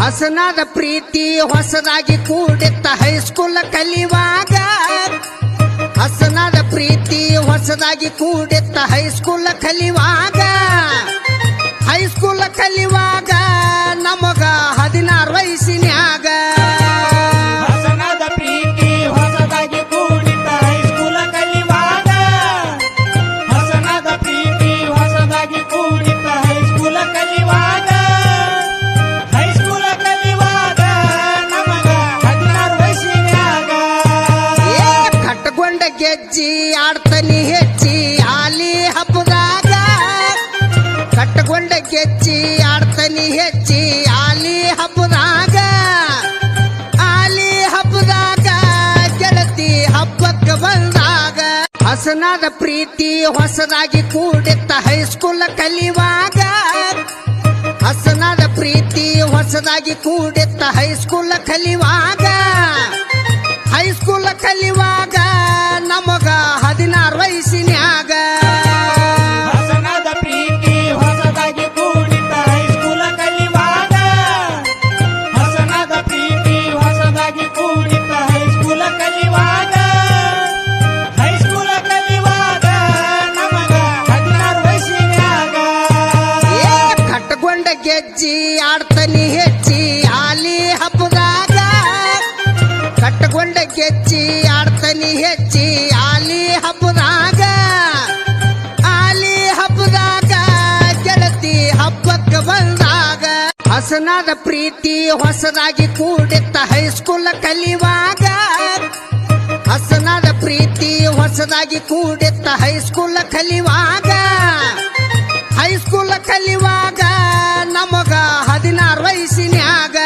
ಹಸನಾದ ಪ್ರೀತಿ ಹೊಸದಾಗಿ ಕೂಡಿತ್ತ ಹೈಸ್ಕೂಲ್ ಕಲಿಯುವಾಗ ಹಸನಾದ ಪ್ರೀತಿ ಹೊಸದಾಗಿ ಕೂಡಿತ್ತ ಹೈಸ್ಕೂಲ್ ಕಲಿಯುವಾಗ ನಮಗ 16 ವಯಸ್ಸಿನ್ಯಾಗ ಹಸನಾದ ಪ್ರೀತಿ ಹೊಸದಾಗಿ ಕೂಡಿತ್ತ ಹೈಸ್ಕೂಲ್ ಕಲಿಯುವಾಗ ಹಸನಾದ ಪ್ರೀತಿ ಹೊಸದಾಗಿ ಕೂಡಿತ್ತ ಹೈಸ್ಕೂಲ್ ಕಲಿಯುವಾಗ ನಮಗ 16 ವಯಸ್ಸಿನ್ಯಾಗ ಕಟ್ಟಗೊಂಡ ಗೆಜ್ಜಿ ಆಡ್ತನಿ ಹೆಚ್ಚಿ ಆಲಿ ಹಬ್ಬದಾಗ ಕಟ್ಟಗೊಂಡ ಗೆಜ್ಜಿ ಆಡ್ತನಿ ಹೆಚ್ಚಿ ಆಲಿ ಹಬ್ಬದಾಗ ಗೆಳತಿ ಹಬ್ಬಕ್ಕೆ ಬಂದಾಗ ಹಸನಾದ ಪ್ರೀತಿ ಹೊಸದಾಗಿ ಕೂಡಿತ್ತ ಹೈಸ್ಕೂಲ್ ಕಲಿಯುವಾಗ ಹಸನಾದ ಪ್ರೀತಿ ಹೊಸದಾಗಿ ಕೂಡಿತ್ತ ಹೈಸ್ಕೂಲ್ ಕಲಿಯುವಾಗ ನಮಗ 16 ವಯಸ್ಸಿನ್ಯಾಗ ಹಸನಾದ ಪ್ರೀತಿ ಹೊಸದಾಗಿ ಕೂಡಿತ್ತ ಹೈಸ್ಕೂಲ್ ಕಲಿಯುವಾಗ ಹಸನಾದ ಪ್ರೀತಿ ಹೊಸದಾಗಿ ಕೂಡಿತ್ತ ಹೈಸ್ಕೂಲ್ ಕಲಿಯುವಾಗ ನಮಗ 16 ವಯಸ್ಸಿನ್ಯಾಗ ಕಟ್ಟಗೊಂಡ ಗೆಜ್ಜಿ ಆಡ್ತನಿ ಹೆಚ್ಚಿ ಆಲಿ ಹಬ್ಬದಾಗ ಕಟ್ಟಗೊಂಡ ಗೆಜ್ಜಿ ಆಡ್ತನಿ ಹೆಚ್ಚಿ ಆಲಿ ಹಬ್ಬದಾಗ ಗೆಳತಿ ಹಬ್ಬಕ್ಕೆ ಬಂದಾಗ ಹಸನಾದ ಪ್ರೀತಿ ಹೊಸದಾಗಿ ಕೂಡಿತ್ತ ಹೈಸ್ಕೂಲ್ ಕಲಿಯುವಾಗ ಹಸನಾದ ಪ್ರೀತಿ ಹೊಸದಾಗಿ ಕೂಡಿತ್ತ ಹೈಸ್ಕೂಲ್ ಕಲಿಯುವಾಗ ನಮಗ 16 ವಯಸ್ಸಿನ್ಯಾಗ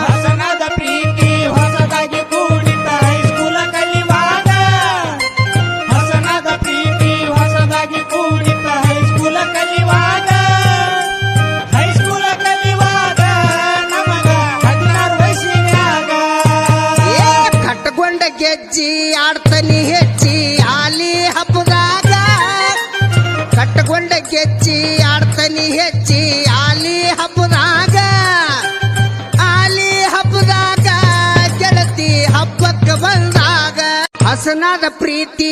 ಹಸನಾದ ಪ್ರೀತಿ ಹೊಸದಾಗಿ ಕೂಡಿತ್ತ ಹೈಸ್ಕೂಲ್ ಕಲಿಯುವಾಗ ಹಸನಾದ ಪ್ರೀತಿ ಹೊಸದಾಗಿ ಕೂಡಿತ್ತ ಹೈಸ್ಕೂಲ್ ಕಲಿಯುವಾಗ ನಮಗ 16 ವಯಸ್ಸಿನ್ಯಾಗ ಕಟ್ಟಗೊಂಡ ಗೆಜ್ಜಿ ಆಡ್ತನಿ ಹೆಚ್ಚಿ ಆಲಿ ಹಬ್ಬದಾಗ ಕಟ್ಟಗೊಂಡ ಗೆಜ್ಜಿ ಆಡ್ತನಿ ಹೆಚ್ಚಿ ಆಲಿ ಹಬ್ಬದಾಗ ಗೆಳತಿ ಹಬ್ಬಕ್ಕೆ ಬಂದಾಗ ಹಸನಾದ ಪ್ರೀತಿ